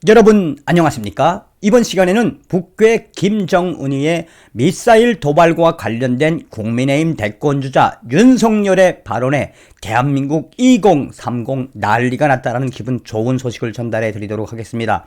여러분 안녕하십니까? 이번 시간에는 북괴 김정은이의 미사일 도발과 관련된 국민의힘 대권주자 윤석열의 발언에 대한민국 2030 난리가 났다라는 기분 좋은 소식을 전달해 드리도록 하겠습니다.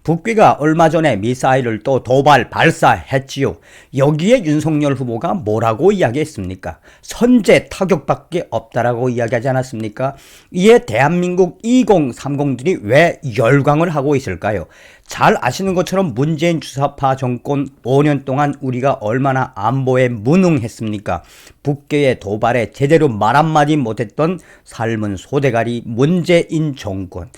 북괴가 얼마 전에 미사일을 또 도발 발사했지요. 여기에 윤석열 후보가 뭐라고 이야기했습니까? 선제 타격밖에 없다라고 이야기하지 않았습니까? 이에 대한민국 2030들이 왜 열광을 하고 있을까요? 잘 아시는 것처럼 문재인 주사파 정권 5년 동안 우리가 얼마나 안보에 무능했습니까? 북괴의 도발에 제대로 말 한마디 못했던 삶은 소대가리 문재인 정권.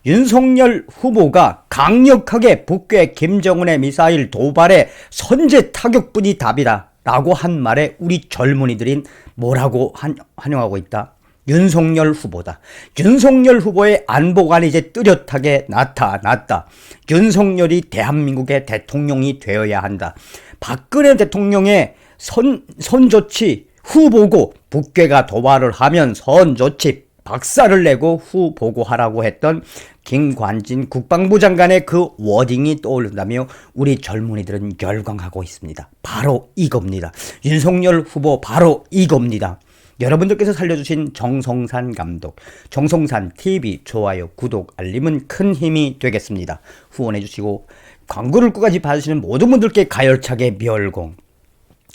윤석열 후보가 강력하게 북괴 김정은의 미사일 도발에 선제 타격뿐이 답이다 라고 한 말에 우리 젊은이들은 뭐라고 환영하고 있다? 윤석열 후보다. 윤석열 후보의 안보관이 이제 뚜렷하게 나타났다. 윤석열이 대한민국의 대통령이 되어야 한다. 박근혜 대통령의 선조치 후보고 북괴가 도발을 하면 선조치 박살을 내고 후 보고하라고 했던 김관진 국방부 장관의 그 워딩이 떠오른다며 우리 젊은이들은 열광하고 있습니다. 바로 이겁니다. 윤석열 후보 바로 이겁니다. 여러분들께서 살려주신 정성산 감독, 정성산 TV 좋아요, 구독, 알림은 큰 힘이 되겠습니다. 후원해주시고 광고를 끝까지 봐주시는 모든 분들께 가열차게 멸공.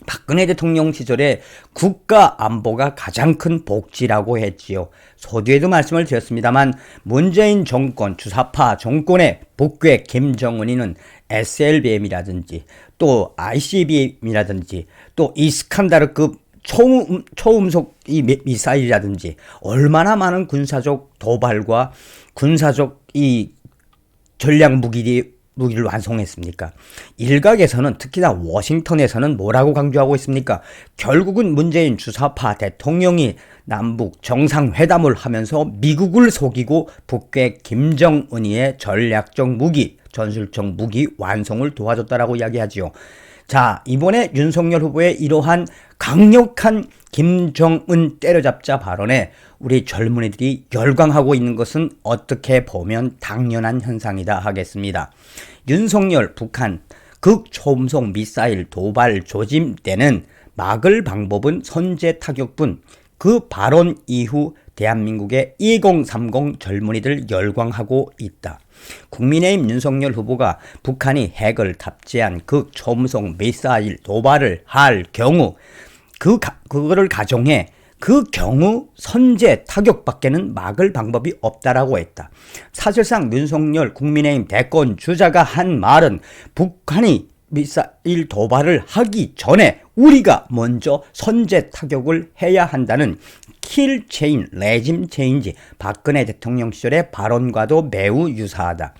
박근혜 대통령 시절에 국가 안보가 가장 큰 복지라고 했지요. 서두에도 말씀을 드렸습니다만 문재인 정권, 주사파 정권의 북괴 김정은이는 SLBM이라든지 또 ICBM이라든지 또 이스칸다르급 초음속 미사일이라든지 얼마나 많은 군사적 도발과 군사적 전략 무기를 완성했습니까? 일각에서는 특히나 워싱턴에서는 뭐라고 강조하고 있습니까? 결국은 문재인 주사파 대통령이 남북 정상회담을 하면서 미국을 속이고 북괴 김정은이의 전략적 무기, 전술적 무기 완성을 도와줬다라고 이야기하지요. 자, 이번에 윤석열 후보의 이러한 강력한 김정은 때려잡자 발언에 우리 젊은이들이 열광하고 있는 것은 어떻게 보면 당연한 현상이다 하겠습니다. 윤석열 북한 극초음속 미사일 도발 조짐 때는 막을 방법은 선제 타격뿐. 그 발언 이후 대한민국의 2030 젊은이들 열광하고 있다. 국민의힘 윤석열 후보가 북한이 핵을 탑재한 극초음속 미사일 도발을 할 경우 그거를 가정해 그 경우 선제 타격밖에는 막을 방법이 없다라고 했다. 사실상 윤석열 국민의힘 대권 주자가 한 말은 북한이 미사일 도발을 하기 전에 우리가 먼저 선제 타격을 해야 한다는 킬 체인, 레짐 체인지 박근혜 대통령 시절의 발언과도 매우 유사하다.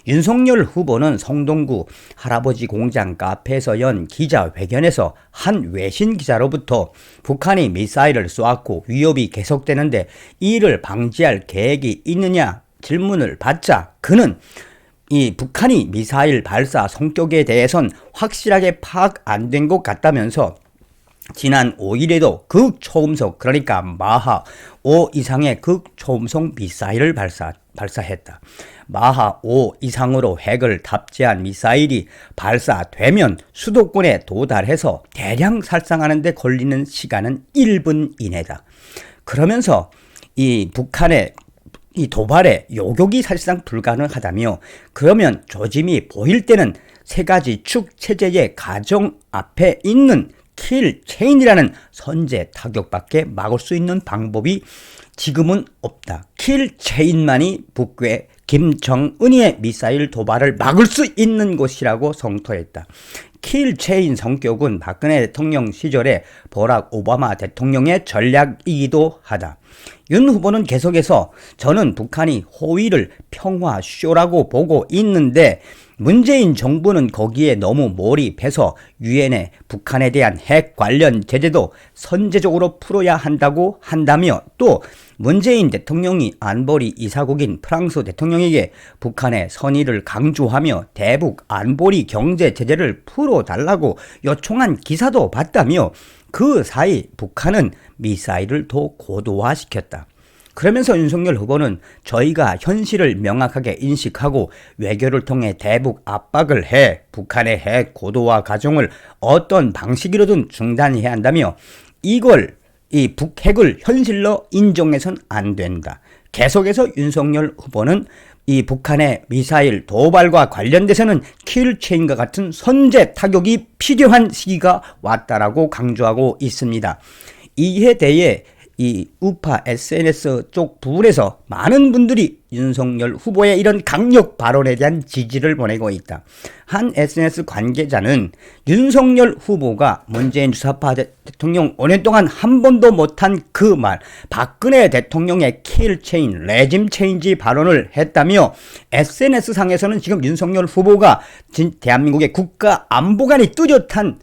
윤석열 후보는 성동구 할아버지 공장 카페에서 연 기자회견에서 한 외신 기자로부터 북한이 미사일을 쏘았고 위협이 계속되는데 이를 방지할 계획이 있느냐 질문을 받자 그는 이 북한이 미사일 발사 성격에 대해선 확실하게 파악 안 된 것 같다면서 지난 5일에도 극초음속 그러니까 마하 5 이상의 극초음속 미사일을 발사했다. 마하 5 이상으로 핵을 탑재한 미사일이 발사되면 수도권에 도달해서 대량 살상하는 데 걸리는 시간은 1분 이내다. 그러면서 이 북한의 이 도발에 요격이 사실상 불가능하다며 그러면 조짐이 보일 때는 세 가지 축 체제의 가정 앞에 있는 킬 체인이라는 선제 타격밖에 막을 수 있는 방법이 지금은 없다. 킬 체인만이 북괴 김정은이의 미사일 도발을 막을 수 있는 것이라고 성토했다. 킬 체인 성격은 박근혜 대통령 시절에 버락 오바마 대통령의 전략이기도 하다. 윤 후보는 계속해서 저는 북한이 호의를 평화쇼라고 보고 있는데 문재인 정부는 거기에 너무 몰입해서 유엔에 북한에 대한 핵 관련 제재도 선제적으로 풀어야 한다고 한다며 또 문재인 대통령이 안보리 이사국인 프랑스 대통령에게 북한의 선의를 강조하며 대북 안보리 경제 제재를 풀어달라고 요청한 기사도 봤다며 그 사이 북한은 미사일을 더 고도화시켰다. 그러면서 윤석열 후보는 저희가 현실을 명확하게 인식하고 외교를 통해 대북 압박을 해 북한의 핵 고도화 가정을 어떤 방식으로든 중단해야 한다며 이걸 이 북핵을 현실로 인정해선 안 된다. 계속해서 윤석열 후보는 이 북한의 미사일 도발과 관련돼서는 킬체인과 같은 선제 타격이 필요한 시기가 왔다라고 강조하고 있습니다. 이에 대해 이 우파 SNS 쪽 부분에서 많은 분들이 윤석열 후보의 이런 강력 발언에 대한 지지를 보내고 있다. 한 SNS 관계자는 윤석열 후보가 문재인 주사파 대통령 5년 동안 한 번도 못한 그 말, 박근혜 대통령의 킬체인, 레짐 체인지 발언을 했다며 SNS상에서는 지금 윤석열 후보가 대한민국의 국가 안보관이 뚜렷한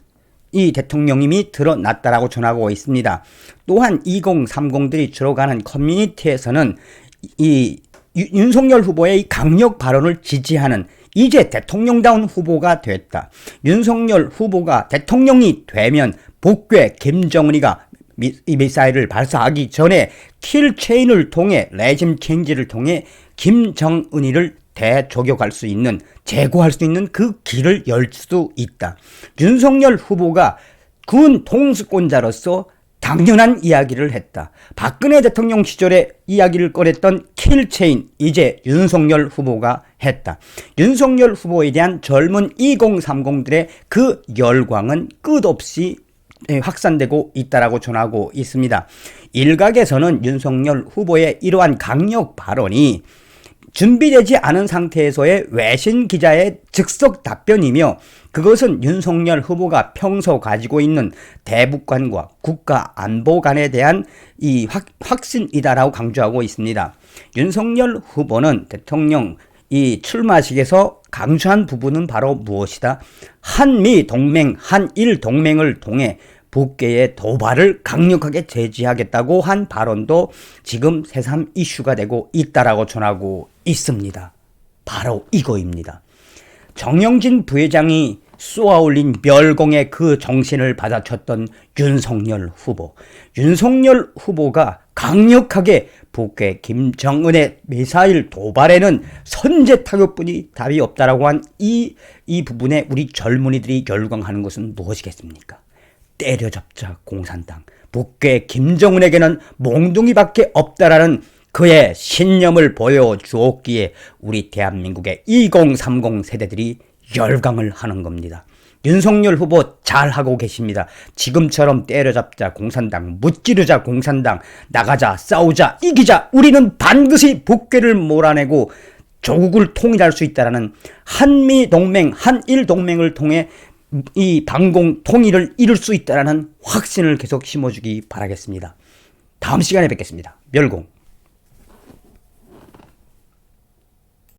이 대통령님이 드러났다라고 전하고 있습니다. 또한 2030들이 주로 가는 커뮤니티에서는 이 윤석열 후보의 강력 발언을 지지하는 이제 대통령다운 후보가 됐다. 윤석열 후보가 대통령이 되면 북괴 김정은이가 미사일을 발사하기 전에 킬체인을 통해 레짐 체인지를 통해 김정은이를 대저격할 수 있는, 제거할 수 있는 그 길을 열 수 있다. 윤석열 후보가 군 통수권자로서 당연한 이야기를 했다. 박근혜 대통령 시절에 이야기를 꺼냈던 킬체인, 이제 윤석열 후보가 했다. 윤석열 후보에 대한 젊은 2030들의 그 열광은 끝없이 확산되고 있다라고 전하고 있습니다. 일각에서는 윤석열 후보의 이러한 강력 발언이 준비되지 않은 상태에서의 외신 기자의 즉석 답변이며 그것은 윤석열 후보가 평소 가지고 있는 대북관과 국가 안보관에 대한 이 확신이다라고 강조하고 있습니다. 윤석열 후보는 대통령 이 출마식에서 강조한 부분은 바로 무엇이다? 한미 동맹, 한일 동맹을 통해 북괴의 도발을 강력하게 제지하겠다고 한 발언도 지금 새삼 이슈가 되고 있다라고 전하고 있습니다. 바로 이거입니다. 정영진 부회장이 쏘아올린 멸공의 그 정신을 받아쳤던 윤석열 후보. 윤석열 후보가 강력하게 북괴 김정은의 미사일 도발에는 선제 타격뿐이 답이 없다라고 한 이 부분에 우리 젊은이들이 열광하는 것은 무엇이겠습니까? 때려잡자 공산당, 북괴 김정은에게는 몽둥이밖에 없다라는 그의 신념을 보여주었기에 우리 대한민국의 2030 세대들이 열광을 하는 겁니다. 윤석열 후보 잘하고 계십니다. 지금처럼 때려잡자 공산당, 무찌르자 공산당, 나가자 싸우자 이기자, 우리는 반드시 북괴를 몰아내고 조국을 통일할 수 있다라는 한미동맹, 한일동맹을 통해 이 반공 통일을 이룰 수 있다는 확신을 계속 심어주기 바라겠습니다. 다음 시간에 뵙겠습니다. 멸공.